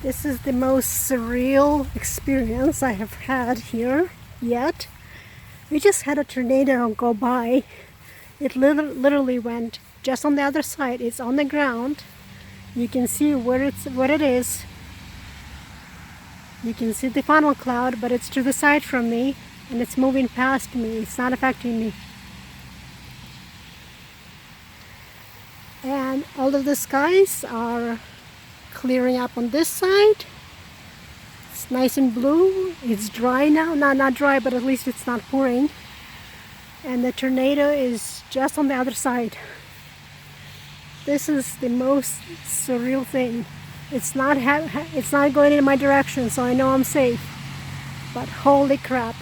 This is the most surreal experience I have had here yet. We just had a tornado go by. It literally went just on the other side. It's on the ground. You can see what it is. You can see the funnel cloud, but it's to the side from me and it's moving past me. It's not affecting me. And all of the skies are clearing up on this side. It's nice and blue. It's dry now. Not dry, but at least it's not pouring. And the tornado is just on the other side. This is the most surreal thing. It's not going in my direction, so I know I'm safe. But holy crap.